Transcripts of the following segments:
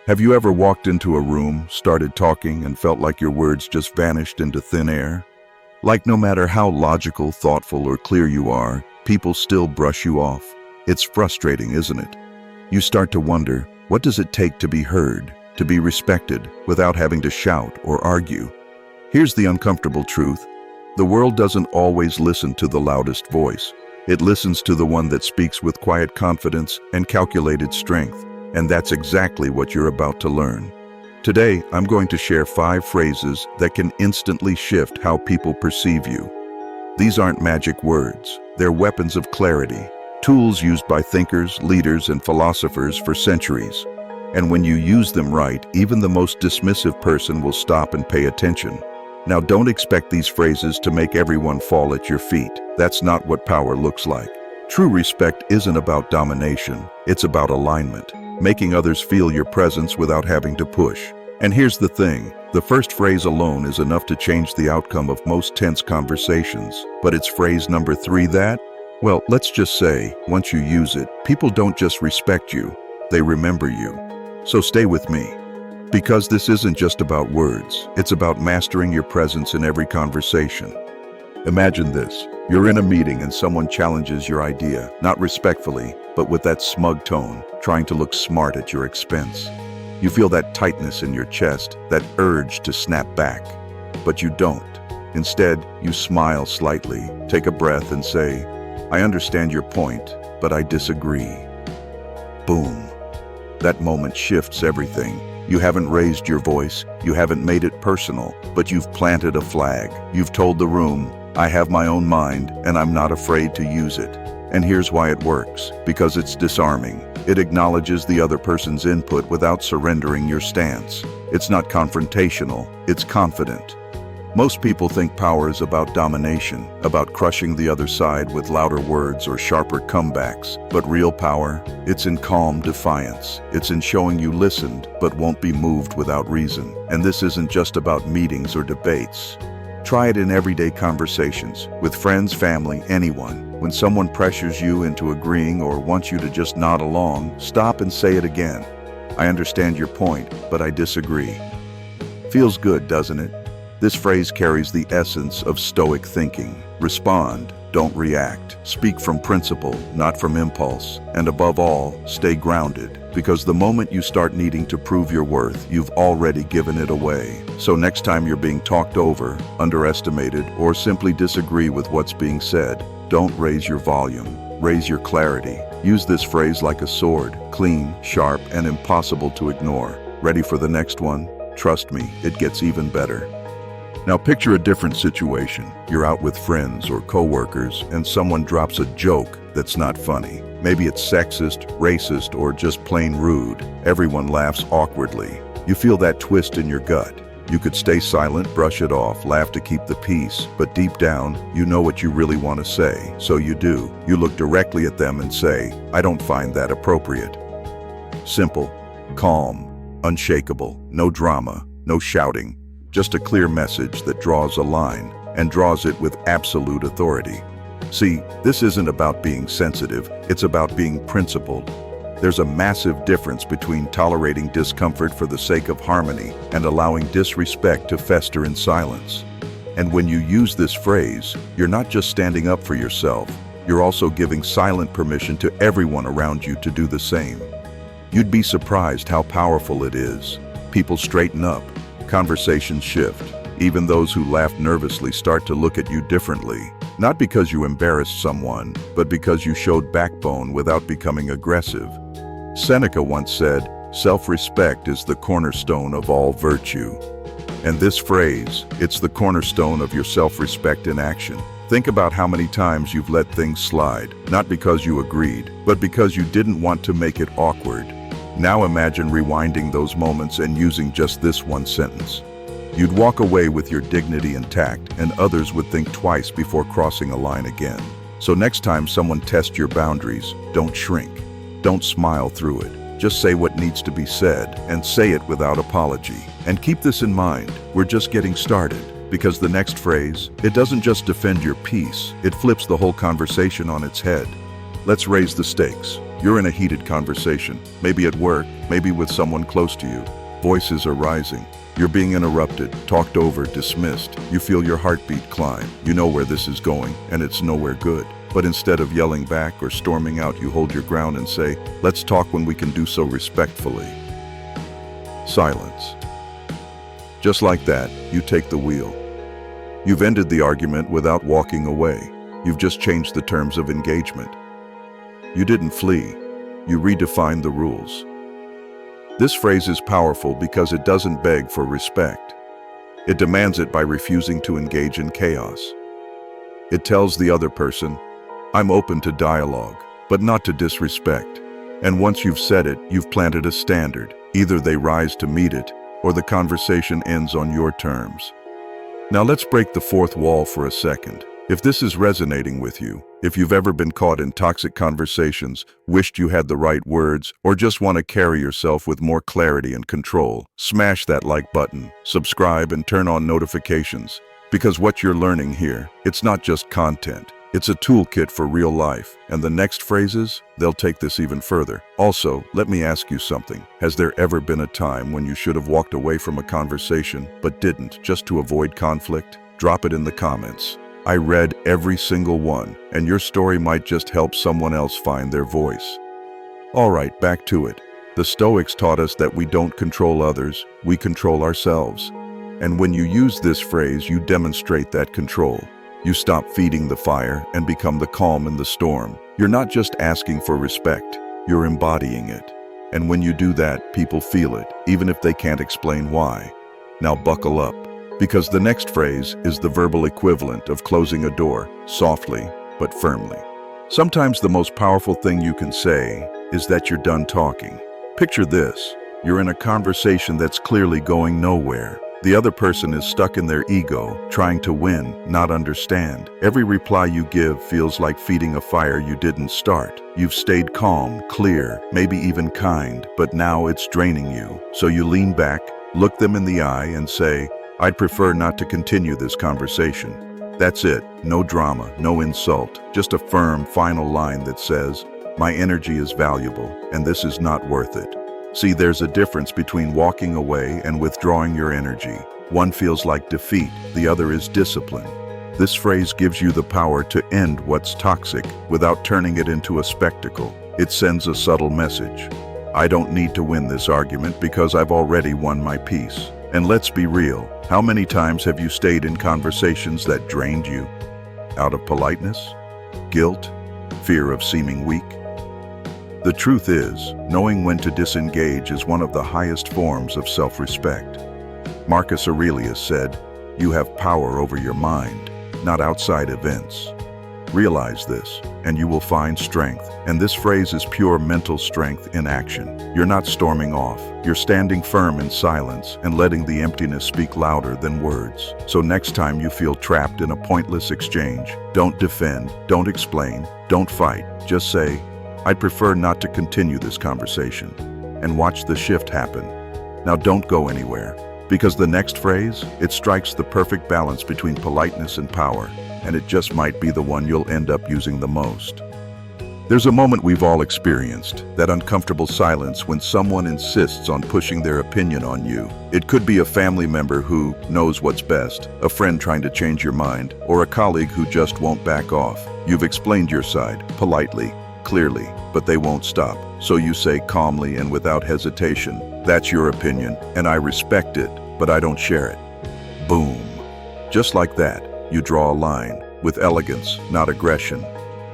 Have you ever walked into a room, started talking, and felt like your words just vanished into thin air? Like no matter how logical, thoughtful, or clear you are, people still brush you off. It's frustrating, isn't it? You start to wonder, what does it take to be heard, to be respected, without having to shout or argue? Here's the uncomfortable truth. The world doesn't always listen to the loudest voice. It listens to the one that speaks with quiet confidence and calculated strength. And that's exactly what you're about to learn. Today, I'm going to share 5 phrases that can instantly shift how people perceive you. These aren't magic words. They're weapons of clarity, tools used by thinkers, leaders, and philosophers for centuries. And when you use them right, even the most dismissive person will stop and pay attention. Now, don't expect these phrases to make everyone fall at your feet. That's not what power looks like. True respect isn't about domination. It's about alignment, making others feel your presence without having to push. And here's the thing, the first phrase alone is enough to change the outcome of most tense conversations. But it's phrase number 3 that, well, let's just say, once you use it, people don't just respect you, they remember you. So stay with me. Because this isn't just about words, it's about mastering your presence in every conversation. Imagine this. You're in a meeting and someone challenges your idea, not respectfully, but with that smug tone, trying to look smart at your expense. You feel that tightness in your chest, that urge to snap back. But you don't. Instead, you smile slightly, take a breath and say, "I understand your point, but I disagree." Boom. That moment shifts everything. You haven't raised your voice, you haven't made it personal, but you've planted a flag. You've told the room, I have my own mind, and I'm not afraid to use it. And here's why it works. Because it's disarming. It acknowledges the other person's input without surrendering your stance. It's not confrontational, it's confident. Most people think power is about domination, about crushing the other side with louder words or sharper comebacks. But real power, it's in calm defiance. It's in showing you listened, but won't be moved without reason. And this isn't just about meetings or debates. Try it in everyday conversations, with friends, family, anyone. When someone pressures you into agreeing or wants you to just nod along, stop and say it again. I understand your point, but I disagree. Feels good, doesn't it? This phrase carries the essence of Stoic thinking. Respond, don't react. Speak from principle, not from impulse. And above all, stay grounded. Because the moment you start needing to prove your worth, you've already given it away. So next time you're being talked over, underestimated, or simply disagree with what's being said, don't raise your volume. Raise your clarity. Use this phrase like a sword, clean, sharp, and impossible to ignore. Ready for the next one? Trust me, it gets even better. Now picture a different situation. You're out with friends or coworkers and someone drops a joke that's not funny. Maybe it's sexist, racist, or just plain rude. Everyone laughs awkwardly. You feel that twist in your gut. You could stay silent, brush it off, laugh to keep the peace, but deep down, you know what you really want to say. So you do. You look directly at them and say, I don't find that appropriate. Simple, calm, unshakable, no drama, no shouting. Just a clear message that draws a line, and draws it with absolute authority. See, this isn't about being sensitive, it's about being principled. There's a massive difference between tolerating discomfort for the sake of harmony and allowing disrespect to fester in silence. And when you use this phrase, you're not just standing up for yourself, you're also giving silent permission to everyone around you to do the same. You'd be surprised how powerful it is. People straighten up. Conversations shift. Even those who laughed nervously start to look at you differently. Not because you embarrassed someone, but because you showed backbone without becoming aggressive. Seneca once said, self-respect is the cornerstone of all virtue. And this phrase, it's the cornerstone of your self-respect in action. Think about how many times you've let things slide, not because you agreed, but because you didn't want to make it awkward. Now imagine rewinding those moments and using just this one sentence. You'd walk away with your dignity intact, and others would think twice before crossing a line again. So next time someone tests your boundaries, don't shrink. Don't smile through it. Just say what needs to be said, and say it without apology. And keep this in mind, we're just getting started. Because the next phrase, it doesn't just defend your peace, it flips the whole conversation on its head. Let's raise the stakes. You're in a heated conversation, maybe at work, maybe with someone close to you. Voices are rising. You're being interrupted, talked over, dismissed. You feel your heartbeat climb. You know where this is going, and it's nowhere good. But instead of yelling back or storming out, you hold your ground and say, "Let's talk when we can do so respectfully." Silence. Just like that, you take the wheel. You've ended the argument without walking away. You've just changed the terms of engagement. You didn't flee. You redefined the rules. This phrase is powerful because it doesn't beg for respect. It demands it by refusing to engage in chaos. It tells the other person, "I'm open to dialogue, but not to disrespect." And once you've said it, you've planted a standard. Either they rise to meet it, or the conversation ends on your terms. Now let's break the fourth wall for a second. If this is resonating with you, if you've ever been caught in toxic conversations, wished you had the right words, or just want to carry yourself with more clarity and control, smash that like button, subscribe, and turn on notifications. Because what you're learning here, it's not just content. It's a toolkit for real life, and the next phrases, they'll take this even further. Also, let me ask you something. Has there ever been a time when you should have walked away from a conversation, but didn't, just to avoid conflict? Drop it in the comments. I read every single one, and your story might just help someone else find their voice. All right, back to it. The Stoics taught us that we don't control others, we control ourselves. And when you use this phrase, you demonstrate that control. You stop feeding the fire and become the calm in the storm. You're not just asking for respect, you're embodying it. And when you do that, people feel it, even if they can't explain why. Now buckle up, because the next phrase is the verbal equivalent of closing a door, softly but firmly. Sometimes the most powerful thing you can say is that you're done talking. Picture this. You're in a conversation that's clearly going nowhere. The other person is stuck in their ego, trying to win, not understand. Every reply you give feels like feeding a fire you didn't start. You've stayed calm, clear, maybe even kind, but now it's draining you. So you lean back, look them in the eye, and say, "I'd prefer not to continue this conversation." That's it. No drama, no insult, just a firm, final line that says, "My energy is valuable, and this is not worth it." See, there's a difference between walking away and withdrawing your energy. One feels like defeat, the other is discipline. This phrase gives you the power to end what's toxic without turning it into a spectacle. It sends a subtle message. I don't need to win this argument because I've already won my peace. And let's be real, how many times have you stayed in conversations that drained you? Out of politeness? Guilt? Fear of seeming weak? The truth is, knowing when to disengage is one of the highest forms of self-respect. Marcus Aurelius said, "You have power over your mind, not outside events." Realize this, and you will find strength. And this phrase is pure mental strength in action. You're not storming off. You're standing firm in silence and letting the emptiness speak louder than words. So next time you feel trapped in a pointless exchange, don't defend, don't explain, don't fight. Just say, "I'd prefer not to continue this conversation," and watch the shift happen. Now don't go anywhere, because the next phrase, it strikes the perfect balance between politeness and power, and it just might be the one you'll end up using the most. There's a moment we've all experienced, that uncomfortable silence when someone insists on pushing their opinion on you. It could be a family member who knows what's best, a friend trying to change your mind, or a colleague who just won't back off. You've explained your side, politely, clearly, but they won't stop. So you say calmly and without hesitation, "That's your opinion, and I respect it, but I don't share it." Boom. Just like that, you draw a line, with elegance, not aggression.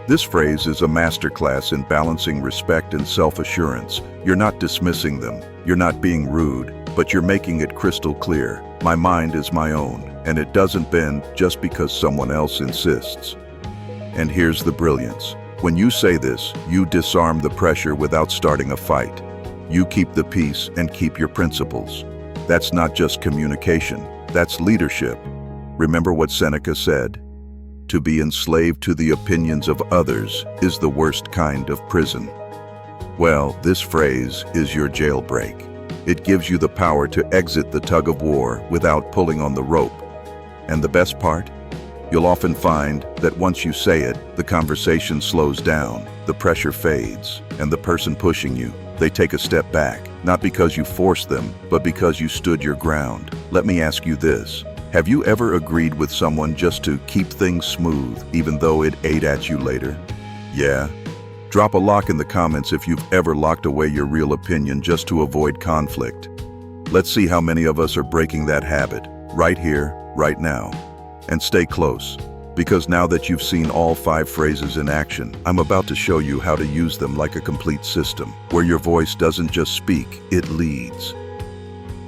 This phrase is a masterclass in balancing respect and self-assurance. You're not dismissing them, you're not being rude, but you're making it crystal clear. My mind is my own, and it doesn't bend just because someone else insists. And here's the brilliance. When you say this, you disarm the pressure without starting a fight. You keep the peace and keep your principles. That's not just communication, that's leadership. Remember what Seneca said? To be enslaved to the opinions of others is the worst kind of prison. Well, this phrase is your jailbreak. It gives you the power to exit the tug of war without pulling on the rope. And the best part? You'll often find that once you say it, the conversation slows down, the pressure fades, and the person pushing you, they take a step back, not because you forced them, but because you stood your ground. Let me ask you this. Have you ever agreed with someone just to keep things smooth, even though it ate at you later? Yeah? Drop a lock in the comments if you've ever locked away your real opinion just to avoid conflict. Let's see how many of us are breaking that habit, right here, right now. And stay close, because now that you've seen all 5 phrases in action, I'm about to show you how to use them like a complete system, where your voice doesn't just speak, it leads.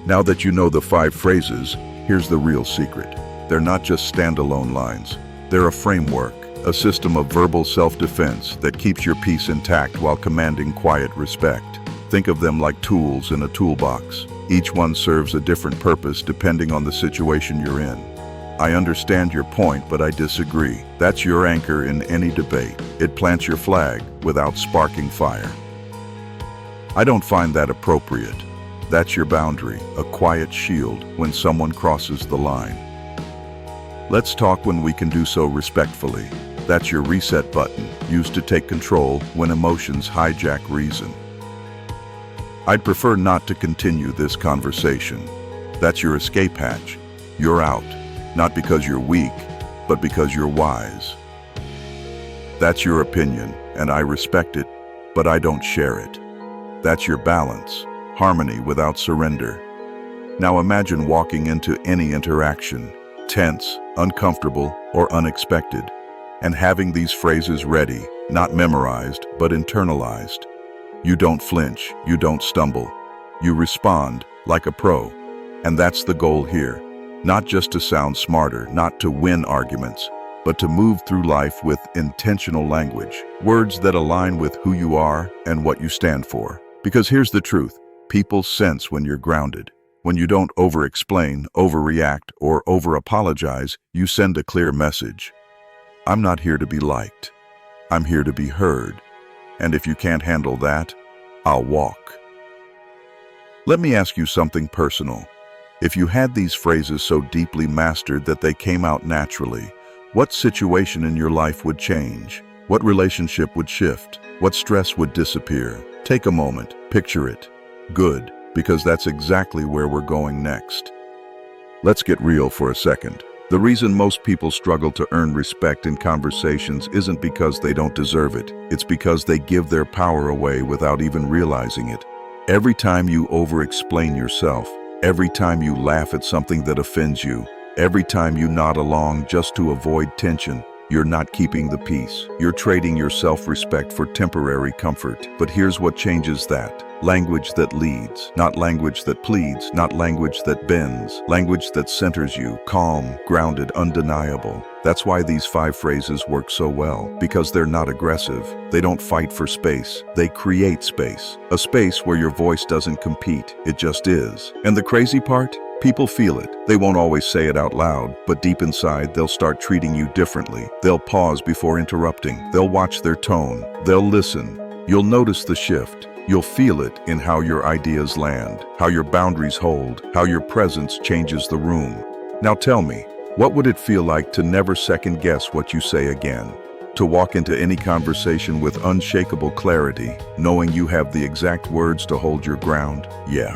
Now that you know the 5 phrases, here's the real secret. They're not just standalone lines. They're a framework, a system of verbal self-defense that keeps your peace intact while commanding quiet respect. Think of them like tools in a toolbox. Each one serves a different purpose depending on the situation you're in. I understand your point, but I disagree. That's your anchor in any debate. It plants your flag without sparking fire. I don't find that appropriate. That's your boundary, a quiet shield when someone crosses the line. Let's talk when we can do so respectfully. That's your reset button, used to take control when emotions hijack reason. I'd prefer not to continue this conversation. That's your escape hatch. You're out. Not because you're weak, but because you're wise. That's your opinion, and I respect it, but I don't share it. That's your balance, harmony without surrender. Now imagine walking into any interaction, tense, uncomfortable, or unexpected, and having these phrases ready, not memorized, but internalized. You don't flinch, you don't stumble. You respond like a pro, and that's the goal here. Not just to sound smarter, not to win arguments, but to move through life with intentional language, words that align with who you are and what you stand for. Because here's the truth, people sense when you're grounded. When you don't over-explain, overreact, or over-apologize, you send a clear message. I'm not here to be liked. I'm here to be heard. And if you can't handle that, I'll walk. Let me ask you something personal. If you had these phrases so deeply mastered that they came out naturally, what situation in your life would change? What relationship would shift? What stress would disappear? Take a moment, picture it. Good, because that's exactly where we're going next. Let's get real for a second. The reason most people struggle to earn respect in conversations isn't because they don't deserve it. It's because they give their power away without even realizing it. Every time you over-explain yourself, every time you laugh at something that offends you, every time you nod along just to avoid tension, you're not keeping the peace. You're trading your self-respect for temporary comfort. But here's what changes that. Language that leads, not language that pleads, not language that bends, language that centers you, calm, grounded, undeniable. That's why these 5 phrases work so well, because they're not aggressive. They don't fight for space. They create space. A space where your voice doesn't compete. It just is. And the crazy part? People feel it. They won't always say it out loud, but deep inside, they'll start treating you differently. They'll pause before interrupting. They'll watch their tone. They'll listen. You'll notice the shift. You'll feel it in how your ideas land, how your boundaries hold, how your presence changes the room. Now tell me, what would it feel like to never second guess what you say again? To walk into any conversation with unshakable clarity, knowing you have the exact words to hold your ground? Yeah.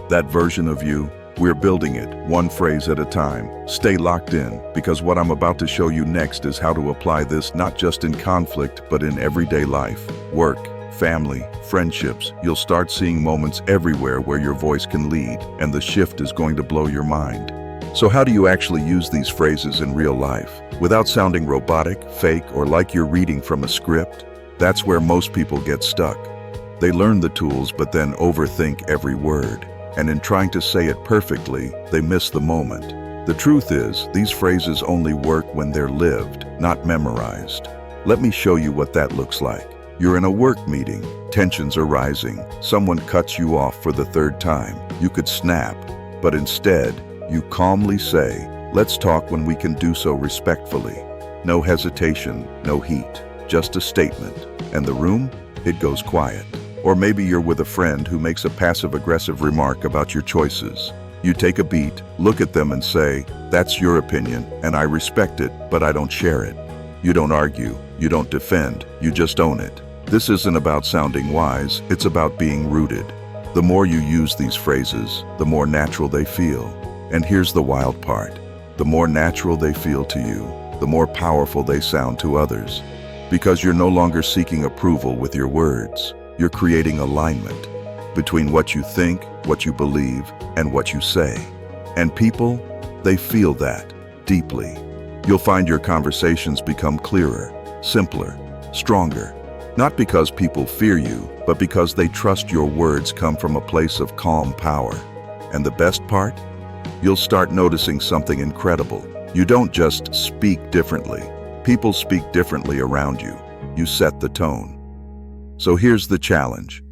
That version of you, we're building it, one phrase at a time. Stay locked in, because what I'm about to show you next is how to apply this not just in conflict, but in everyday life, work, family, friendships. You'll start seeing moments everywhere where your voice can lead, and the shift is going to blow your mind. So how do you actually use these phrases in real life? Without sounding robotic, fake, or like you're reading from a script? That's where most people get stuck. They learn the tools but then overthink every word. And in trying to say it perfectly, they miss the moment. The truth is, these phrases only work when they're lived, not memorized. Let me show you what that looks like. You're in a work meeting, tensions are rising, someone cuts you off for the 3rd time. You could snap, but instead, you calmly say, "Let's talk when we can do so respectfully." No hesitation, no heat, just a statement. And the room, it goes quiet. Or maybe you're with a friend who makes a passive-aggressive remark about your choices. You take a beat, look at them and say, "That's your opinion, and I respect it, but I don't share it." You don't argue, you don't defend, you just own it. This isn't about sounding wise, it's about being rooted. The more you use these phrases, the more natural they feel. And here's the wild part. The more natural they feel to you, the more powerful they sound to others. Because you're no longer seeking approval with your words. You're creating alignment between what you think, what you believe, and what you say. And people, they feel that deeply. You'll find your conversations become clearer, simpler, stronger. Not because people fear you, but because they trust your words come from a place of calm power. And the best part? You'll start noticing something incredible. You don't just speak differently. People speak differently around you. You set the tone. So here's the challenge.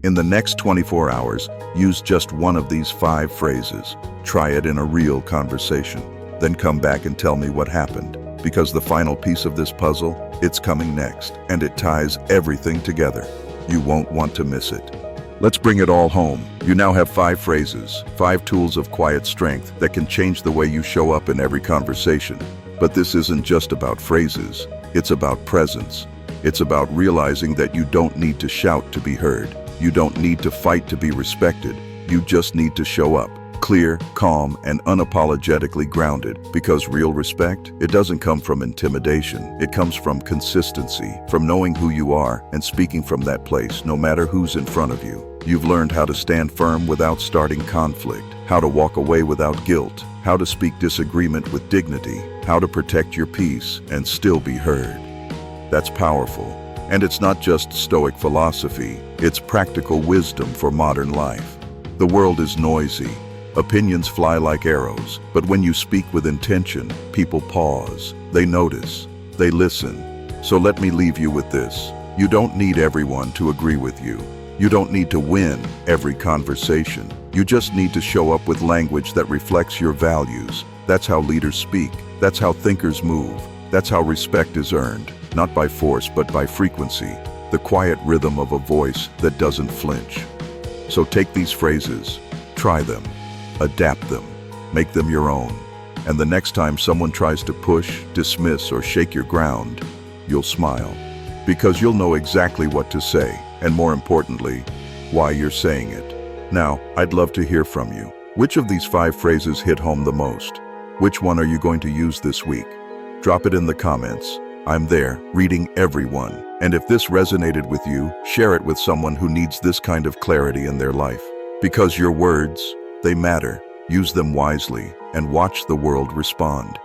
In the next 24 hours, use just one of these 5 phrases. Try it in a real conversation. Then come back and tell me what happened. Because the final piece of this puzzle, it's coming next, and it ties everything together. You won't want to miss it. Let's bring it all home. You now have 5 phrases, 5 tools of quiet strength that can change the way you show up in every conversation. But this isn't just about phrases. It's about presence. It's about realizing that you don't need to shout to be heard. You don't need to fight to be respected. You just need to show up. Clear, calm, and unapologetically grounded, because real respect, it doesn't come from intimidation. It comes from consistency, from knowing who you are and speaking from that place, no matter who's in front of you. You've learned how to stand firm without starting conflict, how to walk away without guilt, how to speak disagreement with dignity, how to protect your peace and still be heard. That's powerful. And it's not just Stoic philosophy, it's practical wisdom for modern life. The world is noisy. Opinions fly like arrows, but when you speak with intention, people pause, they notice, they listen. So let me leave you with this. You don't need everyone to agree with you. You don't need to win every conversation. You just need to show up with language that reflects your values. That's how leaders speak. That's how thinkers move. That's how respect is earned, not by force, but by frequency, the quiet rhythm of a voice that doesn't flinch. So take these phrases, try them, adapt them, make them your own. And the next time someone tries to push, dismiss, or shake your ground, you'll smile. Because you'll know exactly what to say, and more importantly, why you're saying it. Now, I'd love to hear from you. Which of these 5 phrases hit home the most? Which one are you going to use this week? Drop it in the comments. I'm there, reading every one. And if this resonated with you, share it with someone who needs this kind of clarity in their life. Because your words, they matter. Use them wisely and watch the world respond.